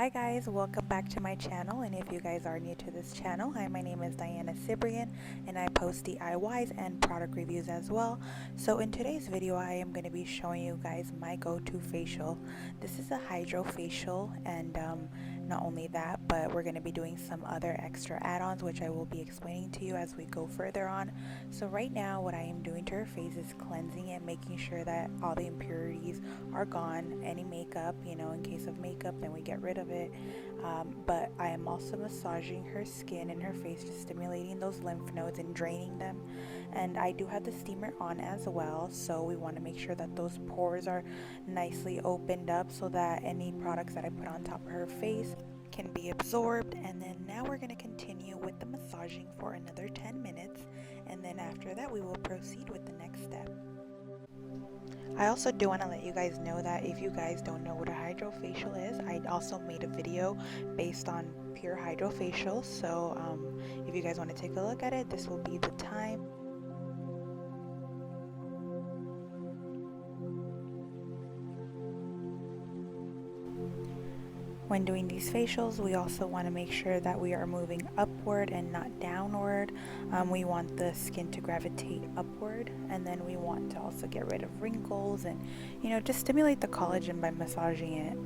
Hi guys, welcome back to my channel, and if you guys are new to this channel, hi, my name is Diana Cibrian and I post DIYs and product reviews as well. So in today's video I am going to be showing you guys my go-to facial. This is a HYDROFACIal, and not only that, but we're going to be doing some other extra add-ons which I will be explaining to you as we go further on. So right now what I am doing to her face is cleansing it, making sure that all the impurities are gone, any makeup, in case of makeup, then we get rid of it. But I am also massaging her skin and her face, just stimulating those lymph nodes and draining them. And I do have the steamer on as well, so we want to make sure that those pores are nicely opened up so that any products that I put on top of her face can be absorbed. And then now we're going to continue with the massaging for another 10 minutes, and then after that we will proceed with the next step. I also do want to let you guys know that if you guys don't know what a HYDROFACIal is, I also made a video based on pure HYDROFACIal, so if you guys want to take a look at it, this will be the time. When doing these facials, we also want to make sure that we are moving upward and not downward. We want the skin to gravitate upward, and then we want to also get rid of wrinkles and, just stimulate the collagen by massaging it.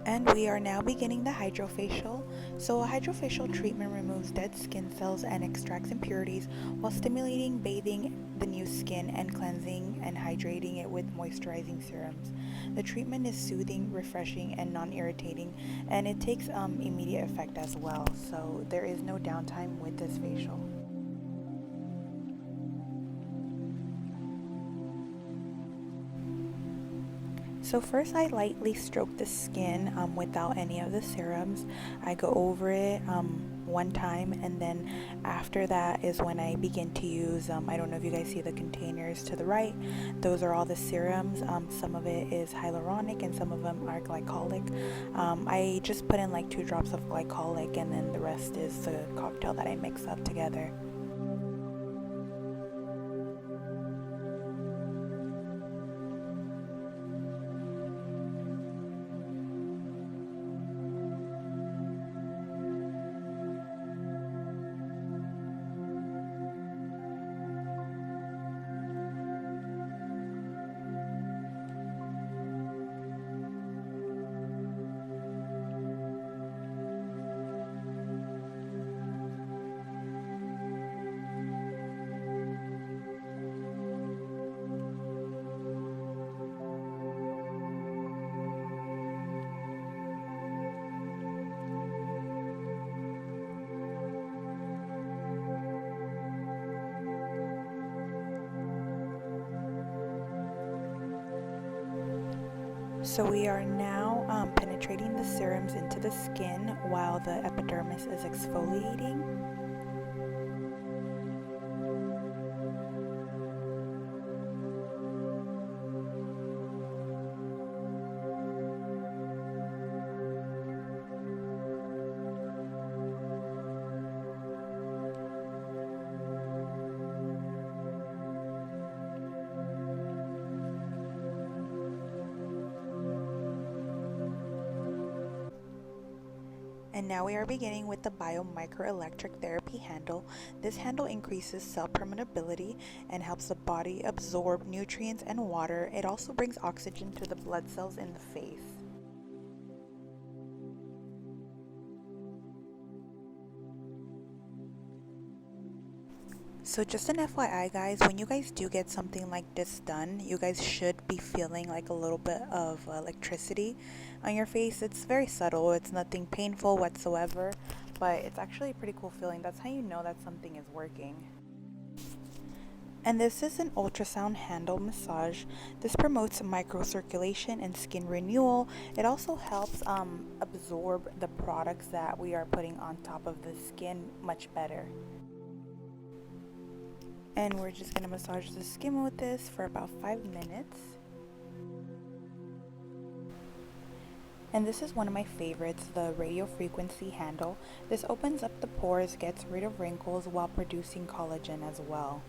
And we are now beginning the HYDROFACIal. So a HYDROFACIal treatment removes dead skin cells and extracts impurities while stimulating, bathing the new skin and cleansing and hydrating it with moisturizing serums. The treatment is soothing, refreshing, and non-irritating, and it takes immediate effect as well. So there is no downtime with this facial. So first I lightly stroke the skin without any of the serums. I go over it one time, and then after that is when I begin to use, I don't know if you guys see the containers to the right, those are all the serums. Some of it is hyaluronic and some of them are glycolic. I just put in like 2 drops of glycolic, and then the rest is the cocktail that I mix up together. So we are now penetrating the serums into the skin while the epidermis is exfoliating. And now we are beginning with the biomicroelectric therapy handle. This handle increases cell permeability and helps the body absorb nutrients and water. It also brings oxygen to the blood cells in the face. So just an FYI guys, when you guys do get something like this done, you guys should be feeling like a little bit of electricity on your face. It's very subtle, it's nothing painful whatsoever, but it's actually a pretty cool feeling. That's how you know that something is working. And this is an ultrasound handle massage. This promotes microcirculation and skin renewal. It also helps absorb the products that we are putting on top of the skin much better. And we're just going to massage the skin with this for about 5 minutes. And this is one of my favorites, the radio frequency handle. This opens up the pores, gets rid of wrinkles while producing collagen as well.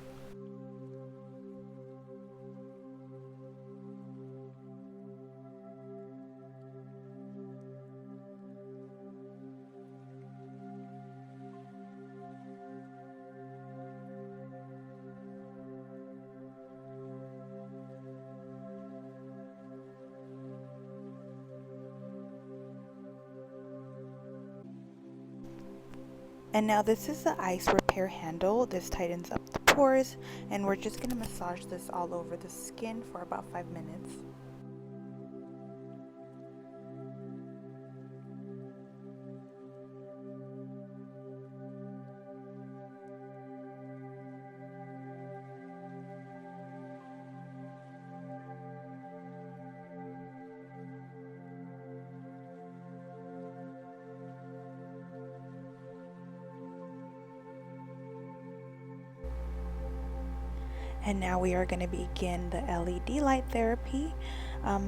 And now this is the ice repair handle. This tightens up the pores, and we're just going to massage this all over the skin for about 5 minutes. And now we are going to begin the LED light therapy.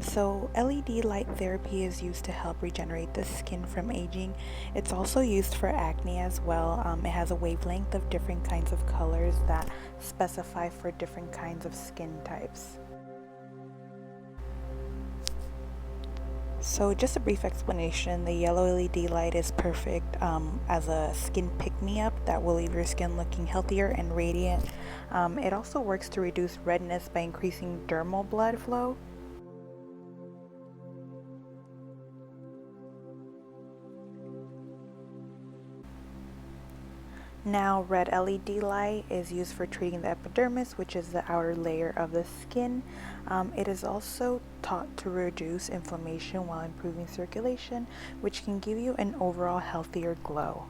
So LED light therapy is used to help regenerate the skin from aging. It's also used for acne as well. It has a wavelength of different kinds of colors that specify for different kinds of skin types. So just a brief explanation, the yellow LED light is perfect as a skin pick-me-up that will leave your skin looking healthier and radiant. It also works to reduce redness by increasing dermal blood flow. Now, red LED light is used for treating the epidermis, which is the outer layer of the skin. It is also taught to reduce inflammation while improving circulation, which can give you an overall healthier glow.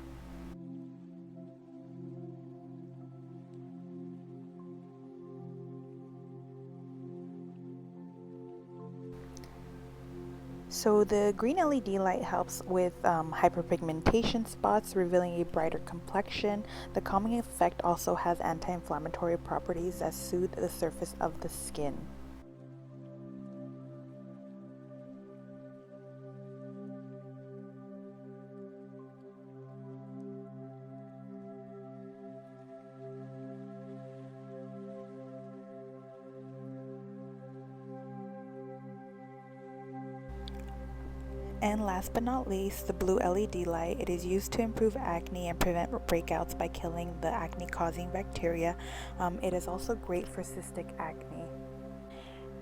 So the green LED light helps with hyperpigmentation spots, revealing a brighter complexion. The calming effect also has anti-inflammatory properties that soothe the surface of the skin. And last but not least, the blue LED light. It is used to improve acne and prevent breakouts by killing the acne-causing bacteria. It is also great for cystic acne.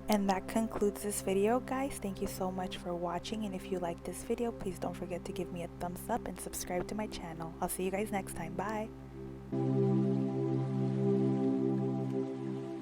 And that concludes this video, guys. Thank you so much for watching, and if you like this video, please don't forget to give me a thumbs up and subscribe to my channel. I'll see you guys next time. Bye.